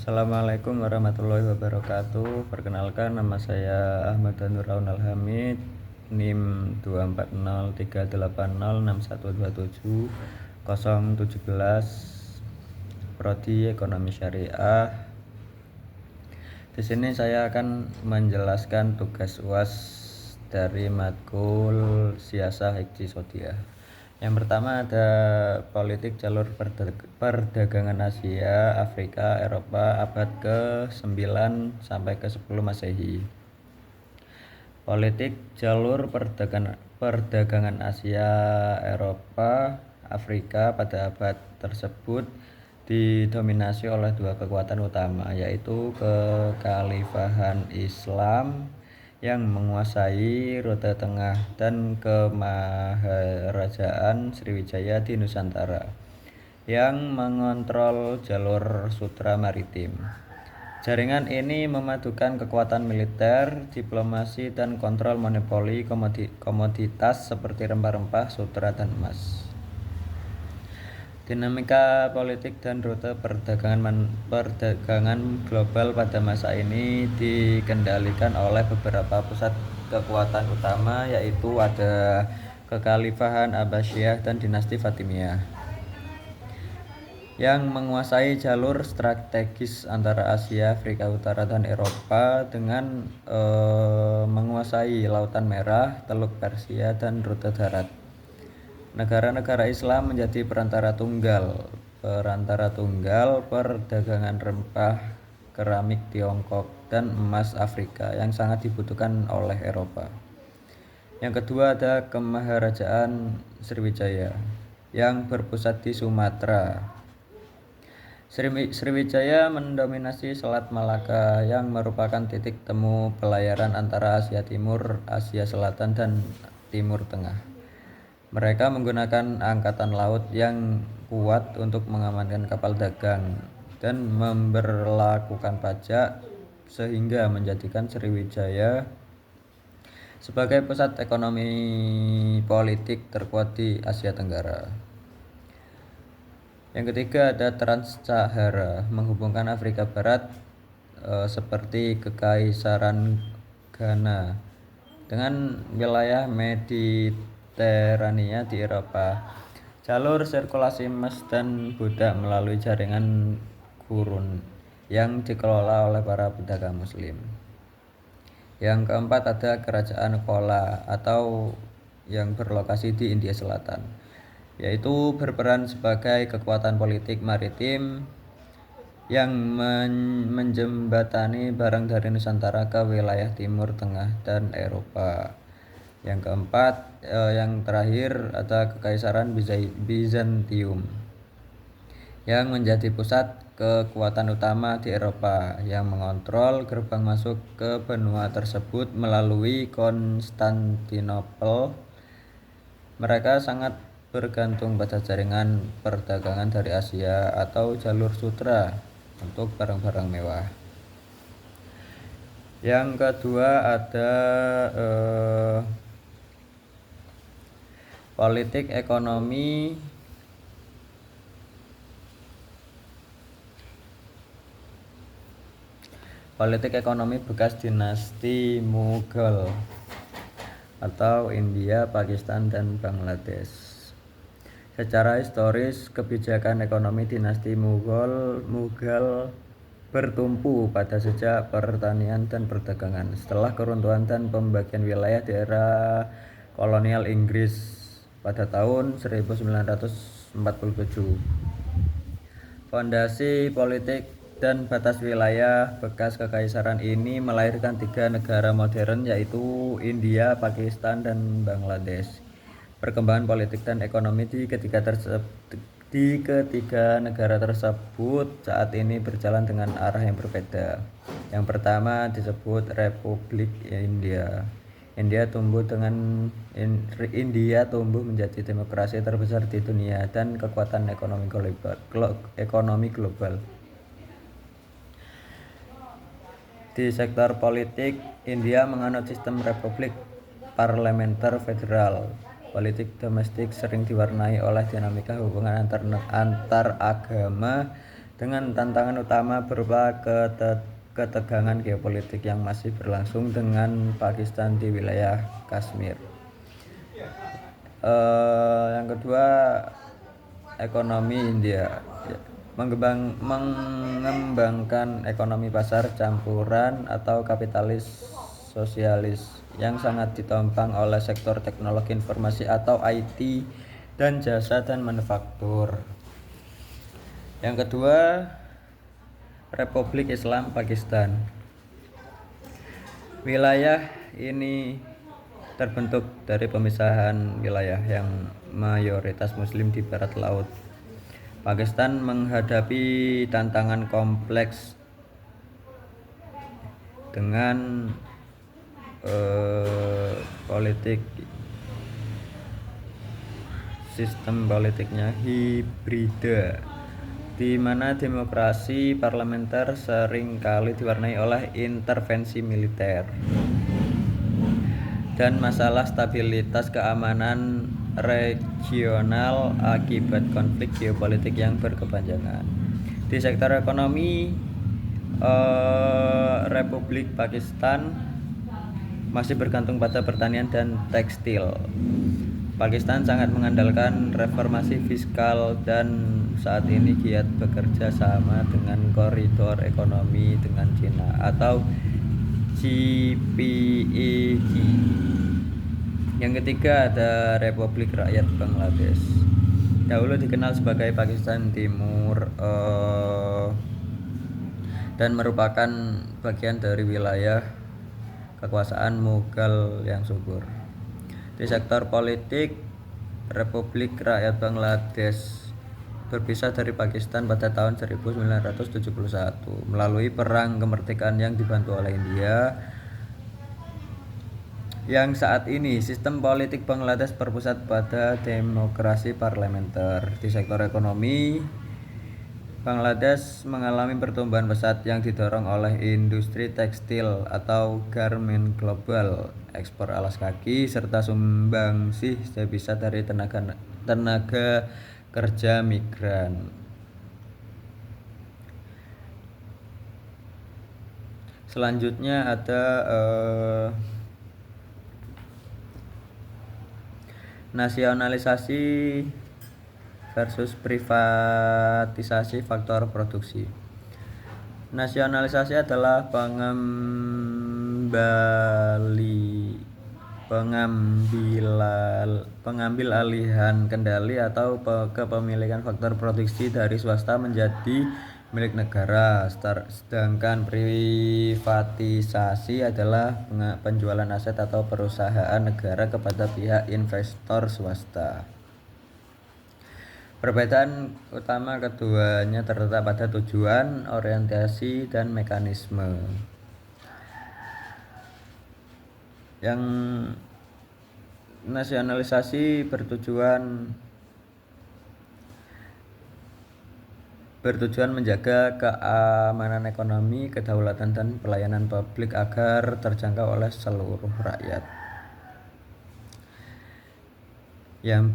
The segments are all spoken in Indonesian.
Assalamualaikum warahmatullahi wabarakatuh. Perkenalkan, nama saya Ahmad Nuraun Alhamid, NIM 2403806127017, Prodi Ekonomi Syariah. Di sini saya akan menjelaskan tugas UAS dari matkul Siasah Hijri Sodiah. Yang pertama ada politik jalur perdagangan Asia, Afrika, Eropa abad ke-9 sampai ke-10 Masehi. Politik jalur perdagangan Asia, Eropa, Afrika pada abad tersebut didominasi oleh dua kekuatan utama, yaitu kekhalifahan Islam yang menguasai Rute Tengah dan Kemaharajaan Sriwijaya di Nusantara yang mengontrol jalur sutra maritim. Jaringan ini memadukan kekuatan militer, diplomasi, dan kontrol monopoli komoditas seperti rempah-rempah, sutra, dan emas. Dinamika politik dan rute perdagangan global pada masa ini dikendalikan oleh beberapa pusat kekuatan utama, yaitu ada Kekhalifahan Abbasiyah dan Dinasti Fatimiyah yang menguasai jalur strategis antara Asia, Afrika Utara, dan Eropa dengan menguasai Lautan Merah, Teluk Persia, dan rute darat. Negara-negara Islam menjadi perantara tunggal perdagangan rempah, keramik Tiongkok, dan emas Afrika yang sangat dibutuhkan oleh Eropa. Yang kedua ada Kemaharajaan Sriwijaya yang berpusat di Sumatera. Sriwijaya mendominasi Selat Malaka yang merupakan titik temu pelayaran antara Asia Timur, Asia Selatan, dan Timur Tengah. Mereka menggunakan angkatan laut yang kuat untuk mengamankan kapal dagang dan memberlakukan pajak, sehingga menjadikan Sriwijaya sebagai pusat ekonomi politik terkuat di Asia Tenggara. Yang ketiga ada Trans-Sahara, menghubungkan Afrika Barat seperti Kekaisaran Ghana dengan wilayah Mediterania di Eropa. Jalur sirkulasi emas dan budak melalui jaringan gurun yang dikelola oleh para pedagang muslim. Yang keempat ada Kerajaan Chola atau yang berlokasi di India Selatan, yaitu berperan sebagai kekuatan politik maritim yang menjembatani barang dari Nusantara ke wilayah Timur Tengah dan Eropa. Yang keempat, yang terakhir ada Kekaisaran Bizantium yang menjadi pusat kekuatan utama di Eropa yang mengontrol gerbang masuk ke benua tersebut melalui Konstantinopel. Mereka sangat bergantung pada jaringan perdagangan dari Asia atau jalur sutra untuk barang-barang mewah. Yang kedua ada politik ekonomi bekas dinasti Mughal atau India, Pakistan, dan Bangladesh. Secara historis, kebijakan ekonomi dinasti Mughal bertumpu pada sejak pertanian dan perdagangan. Setelah keruntuhan dan pembagian wilayah di era kolonial Inggris pada tahun 1947, fondasi politik dan batas wilayah bekas kekaisaran ini melahirkan tiga negara modern, yaitu India, Pakistan, dan Bangladesh. Perkembangan politik dan ekonomi di ketiga negara tersebut saat ini berjalan dengan arah yang berbeda. Yang pertama disebut Republik India. India tumbuh menjadi demokrasi terbesar di dunia dan kekuatan ekonomi global. Di sektor politik, India menganut sistem republik parlementer federal. Politik domestik sering diwarnai oleh dinamika hubungan antar agama dengan tantangan utama berupa ketegangan geopolitik yang masih berlangsung dengan Pakistan di wilayah Kashmir. Yang kedua, ekonomi India. Mengembangkan ekonomi pasar campuran atau kapitalis sosialis yang sangat ditopang oleh sektor teknologi informasi atau IT dan jasa dan manufaktur. Yang kedua, Republik Islam Pakistan. Wilayah ini terbentuk dari pemisahan wilayah yang mayoritas muslim di barat laut. Pakistan menghadapi tantangan kompleks dengan sistem politiknya hibrida, di mana demokrasi parlementer sering kali diwarnai oleh intervensi militer dan masalah stabilitas keamanan regional akibat konflik geopolitik yang berkepanjangan. Di sektor ekonomi, Republik Pakistan masih bergantung pada pertanian dan tekstil. Pakistan sangat mengandalkan reformasi fiskal dan saat ini giat bekerja sama dengan koridor ekonomi dengan Cina atau GPEG. Yang ketiga ada Republik Rakyat Bangladesh. Dahulu dikenal sebagai Pakistan Timur dan merupakan bagian dari wilayah kekuasaan Mughal yang subur. Di sektor politik, Republik Rakyat Bangladesh berpisah dari Pakistan pada tahun 1971 melalui perang kemerdekaan yang dibantu oleh India. Yang saat ini sistem politik Bangladesh berpusat pada demokrasi parlementer. Di sektor ekonomi, Bangladesh mengalami pertumbuhan pesat yang didorong oleh industri tekstil atau garment global, ekspor alas kaki, serta sumbangsih devisa dari tenaga kerja migran. Selanjutnya ada nasionalisasi versus privatisasi faktor produksi. Nasionalisasi adalah pengambil alihan kendali atau kepemilikan faktor produksi dari swasta menjadi milik negara, sedangkan privatisasi adalah penjualan aset atau perusahaan negara kepada pihak investor swasta. Perbedaan utama keduanya terletak pada tujuan, orientasi, dan mekanisme. Yang nasionalisasi bertujuan menjaga keamanan ekonomi, kedaulatan, dan pelayanan publik agar terjangkau oleh seluruh rakyat. Yang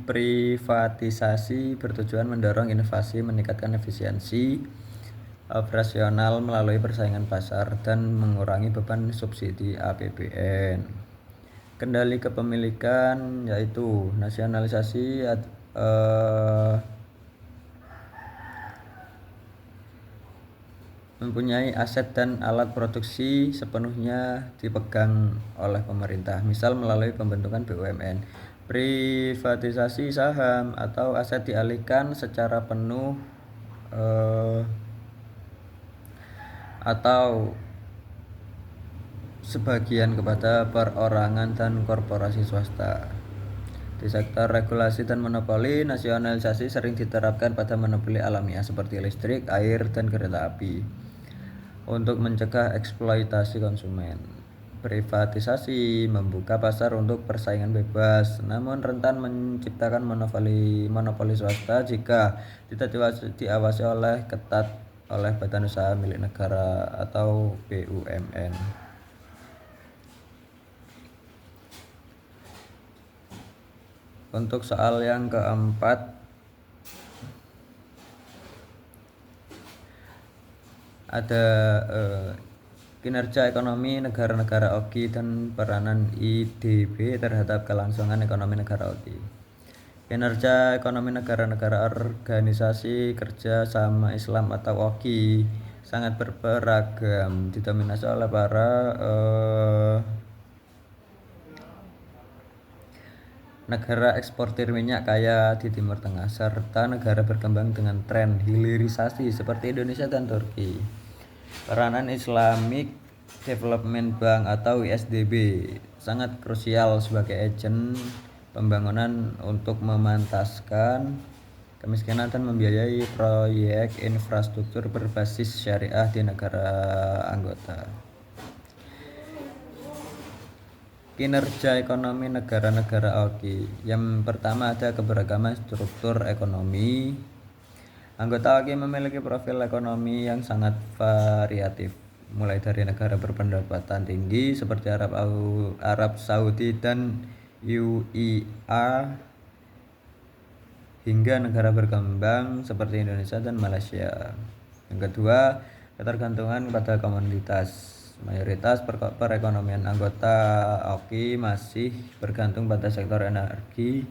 privatisasi bertujuan mendorong inovasi, meningkatkan efisiensi operasional melalui persaingan pasar, dan mengurangi beban subsidi APBN. Kendali kepemilikan yaitu nasionalisasi mempunyai aset dan alat produksi sepenuhnya dipegang oleh pemerintah, misal melalui pembentukan BUMN. Privatisasi saham atau aset dialihkan secara penuh atau sebagian kepada perorangan dan korporasi swasta. Di sektor regulasi dan monopoli, nasionalisasi sering diterapkan pada monopoli alamiah seperti listrik, air, dan kereta api untuk mencegah eksploitasi konsumen. Privatisasi membuka pasar untuk persaingan bebas, namun rentan menciptakan monopoli swasta jika tidak diawasi oleh ketat oleh badan usaha milik negara atau BUMN. Untuk soal yang keempat, ada kinerja ekonomi negara-negara OKI dan peranan IDB terhadap kelangsungan ekonomi negara OKI. Kinerja ekonomi negara-negara organisasi kerja sama Islam atau OKI sangat beragam, didominasi oleh para negara eksportir minyak kaya di Timur Tengah serta negara berkembang dengan tren hilirisasi seperti Indonesia dan Turki. Peranan Islamic Development Bank atau ISDB sangat krusial sebagai agen pembangunan untuk memantaskan kemiskinan dan membiayai proyek infrastruktur berbasis syariah di negara anggota. Kinerja ekonomi negara-negara OKI. Yang pertama ada keberagaman struktur ekonomi. Anggota OKI memiliki profil ekonomi yang sangat variatif, mulai dari negara berpendapatan tinggi seperti Arab Saudi dan UEA hingga negara berkembang seperti Indonesia dan Malaysia. Yang kedua, ketergantungan pada komoditas. Mayoritas perekonomian anggota OKI masih bergantung pada sektor energi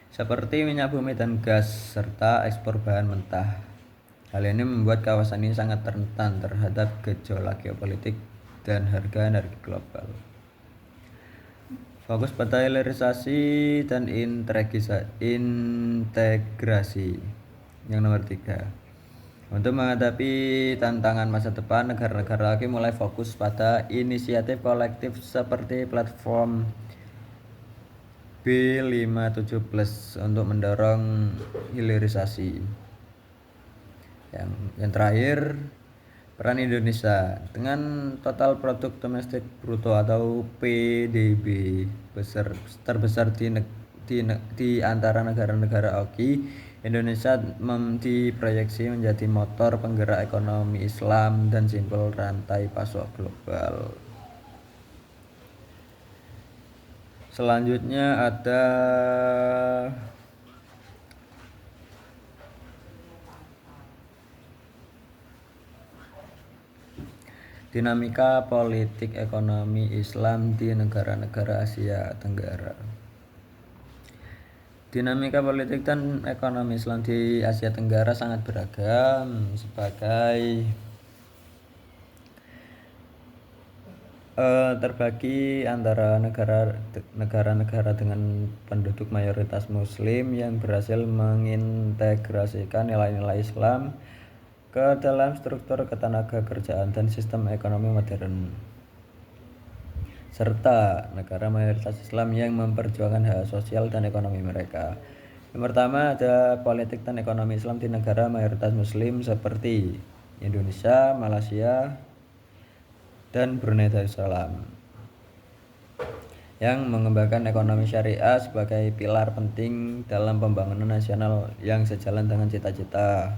seperti minyak bumi dan gas serta ekspor bahan mentah. Hal ini membuat kawasan ini sangat rentan terhadap gejolak geopolitik dan harga energi global. Fokus pada hilirisasi dan integrasi. Yang nomor 3. Untuk menghadapi tantangan masa depan, negara-negara OKI mulai fokus pada inisiatif kolektif seperti platform B57+ untuk mendorong hilirisasi. Yang terakhir, peran Indonesia dengan total produk domestik bruto atau PDB terbesar di antara negara-negara OKI. Indonesia diproyeksi menjadi motor penggerak ekonomi Islam dan simbol rantai pasok global. Selanjutnya ada dinamika politik ekonomi Islam di negara-negara Asia Tenggara. Dinamika politik dan ekonomi Islam di Asia Tenggara sangat beragam sebagai terbagi antara negara-negara dengan penduduk mayoritas Muslim yang berhasil mengintegrasikan nilai-nilai Islam ke dalam struktur ketenaga kerjaan dan sistem ekonomi modern, serta negara mayoritas Islam yang memperjuangkan hak sosial dan ekonomi mereka. Yang pertama ada politik dan ekonomi Islam di negara mayoritas Muslim seperti Indonesia, Malaysia, dan Brunei Darussalam, yang mengembangkan ekonomi syariah sebagai pilar penting dalam pembangunan nasional yang sejalan dengan cita-cita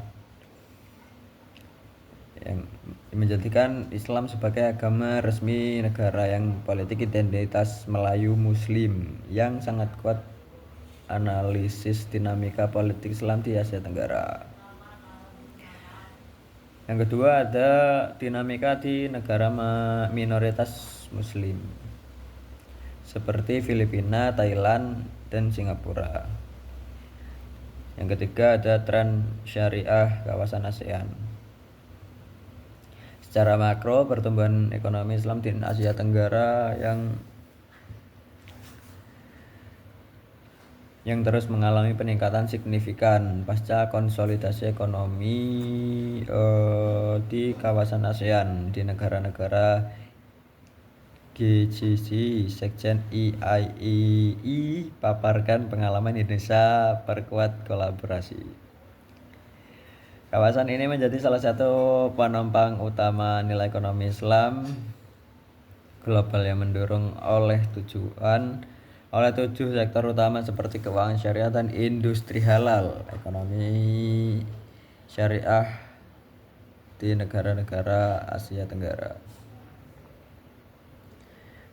yang menjadikan Islam sebagai agama resmi negara yang politik identitas Melayu Muslim yang sangat kuat. Analisis dinamika politik Islam di Asia Tenggara. Yang kedua ada dinamika di negara minoritas Muslim seperti Filipina, Thailand, dan Singapura. Yang ketiga ada tren syariah kawasan ASEAN. Secara makro, pertumbuhan ekonomi Islam di Asia Tenggara yang terus mengalami peningkatan signifikan pasca konsolidasi ekonomi di kawasan ASEAN. Di negara-negara GCC, Sekjen IIEI paparkan pengalaman Indonesia perkuat kolaborasi. Kawasan ini menjadi salah satu penopang utama nilai ekonomi Islam global yang mendorong oleh 7 sektor utama seperti keuangan syariah dan industri halal. Ekonomi syariah di negara-negara Asia Tenggara.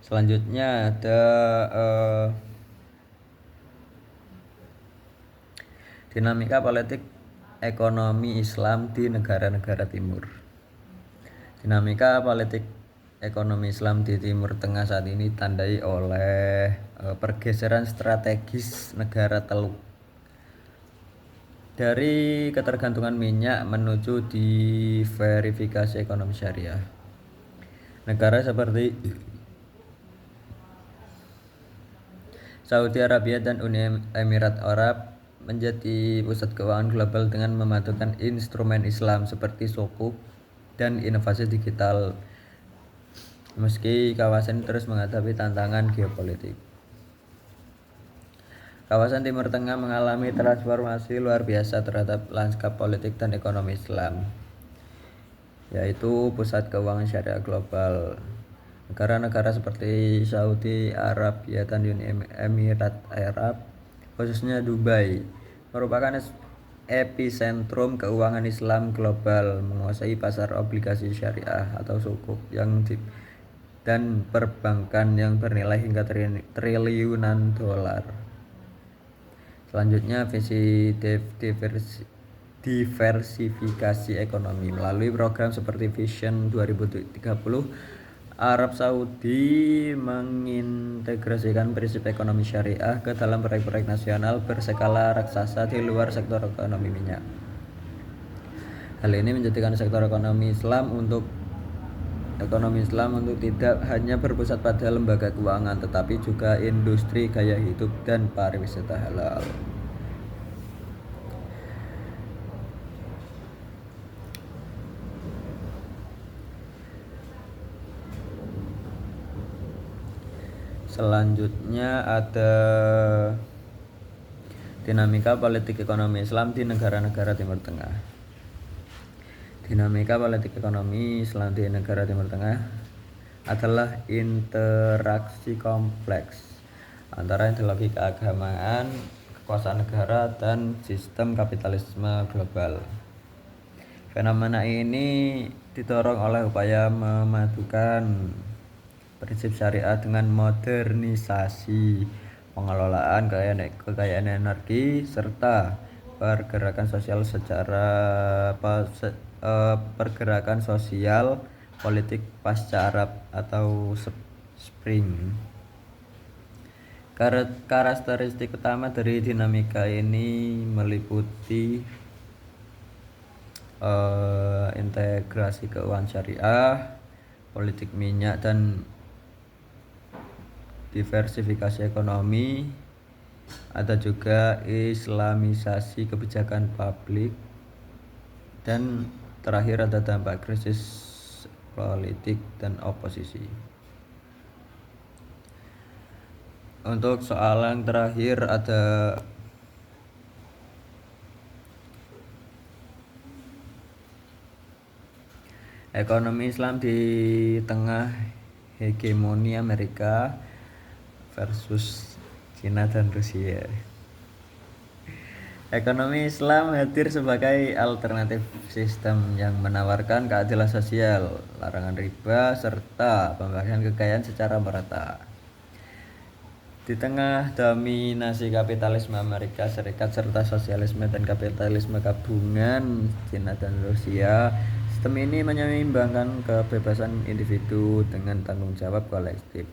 Selanjutnya ada dinamika politik ekonomi Islam di negara-negara timur. Dinamika politik ekonomi Islam di Timur Tengah saat ini ditandai oleh pergeseran strategis negara Teluk dari ketergantungan minyak menuju diversifikasi ekonomi syariah. Negara seperti Saudi Arabia dan Uni Emirat Arab menjadi pusat keuangan global dengan memadukan instrumen Islam seperti sukuk dan inovasi digital, meski kawasan terus menghadapi tantangan geopolitik. Kawasan Timur Tengah mengalami transformasi luar biasa terhadap lanskap politik dan ekonomi Islam, yaitu pusat keuangan syariah global. Negara-negara seperti Saudi Arabia dan Uni Emirat Arab, khususnya Dubai, merupakan epicentrum keuangan Islam global, menguasai pasar obligasi syariah atau sukuk dan perbankan yang bernilai hingga triliunan dolar. Selanjutnya, visi diversifikasi ekonomi melalui program seperti Vision 2030. Arab Saudi mengintegrasikan prinsip ekonomi syariah ke dalam proyek-proyek nasional berskala raksasa di luar sektor ekonomi minyak. Hal ini menjadikan sektor ekonomi Islam untuk tidak hanya berpusat pada lembaga keuangan, tetapi juga industri gaya hidup dan pariwisata halal. Selanjutnya ada dinamika politik ekonomi Islam di negara-negara Timur Tengah. Dinamika politik ekonomi Islam di negara Timur Tengah adalah interaksi kompleks antara ideologi keagamaan, kekuasaan negara, dan sistem kapitalisme global. Fenomena ini didorong oleh upaya memadukan prinsip syariah dengan modernisasi pengelolaan kekayaan energi serta pergerakan sosial politik pasca Arab atau Spring. Karakteristik utama dari dinamika ini meliputi integrasi keuangan syariah, politik minyak, dan diversifikasi ekonomi. Ada juga islamisasi kebijakan publik, dan terakhir ada dampak krisis politik dan oposisi. Untuk soal yang terakhir ada ekonomi Islam di tengah hegemoni Amerika versus Cina dan Rusia. Ekonomi Islam hadir sebagai alternatif sistem yang menawarkan keadilan sosial, larangan riba, serta pembagian kekayaan secara merata. Di tengah dominasi kapitalisme Amerika Serikat serta sosialisme dan kapitalisme gabungan Cina dan Rusia, sistem ini menyeimbangkan kebebasan individu dengan tanggung jawab kolektif.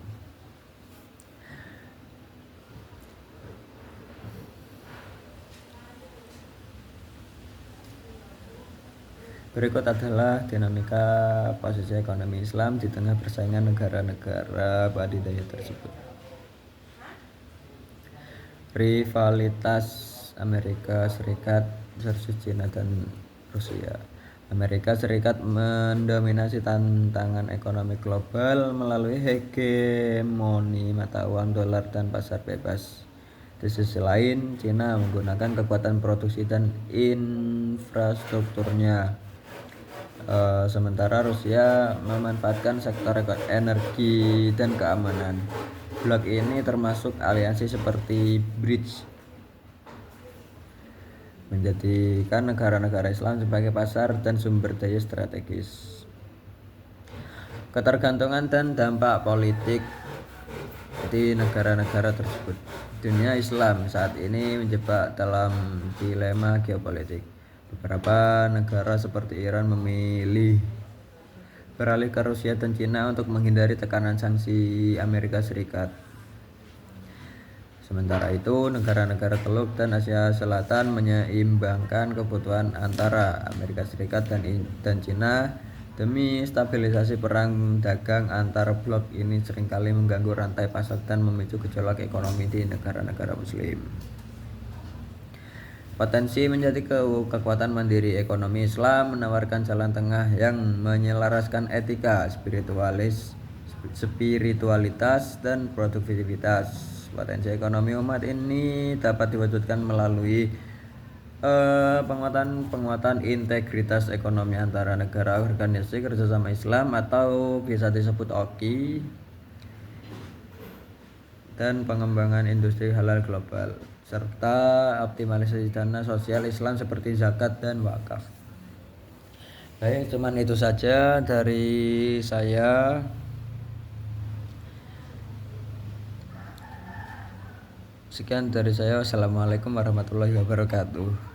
Berikut adalah dinamika posisi ekonomi Islam di tengah persaingan negara-negara adidaya tersebut. Rivalitas Amerika Serikat versus Cina dan Rusia. Amerika Serikat mendominasi tantangan ekonomi global melalui hegemoni mata uang dolar dan pasar bebas. Di sisi lain, Cina menggunakan kekuatan produksi dan infrastrukturnya. Sementara Rusia memanfaatkan sektor energi dan keamanan. Blok ini termasuk aliansi seperti BRICS, menjadikan negara-negara Islam sebagai pasar dan sumber daya strategis. Ketergantungan dan dampak politik di negara-negara tersebut. Dunia Islam saat ini menjebak dalam dilema geopolitik. Beberapa negara seperti Iran memilih beralih ke Rusia dan Cina untuk menghindari tekanan sanksi Amerika Serikat. Sementara itu, negara-negara Teluk dan Asia Selatan menyeimbangkan kebutuhan antara Amerika Serikat dan Cina demi stabilisasi. Perang dagang antar blok ini seringkali mengganggu rantai pasok dan memicu gejolak ekonomi di negara-negara Muslim. Potensi menjadi kekuatan mandiri ekonomi, Islam menawarkan jalan tengah yang menyelaraskan etika, spiritualitas, dan produktivitas. Potensi ekonomi umat ini dapat diwujudkan melalui penguatan integritas ekonomi antara negara, organisasi kerjasama Islam atau bisa disebut OKI, dan pengembangan industri halal global, serta optimalisasi dana sosial Islam seperti zakat dan wakaf. Baik, cuman itu saja dari saya. Sekian dari saya. Wassalamualaikum warahmatullahi wabarakatuh.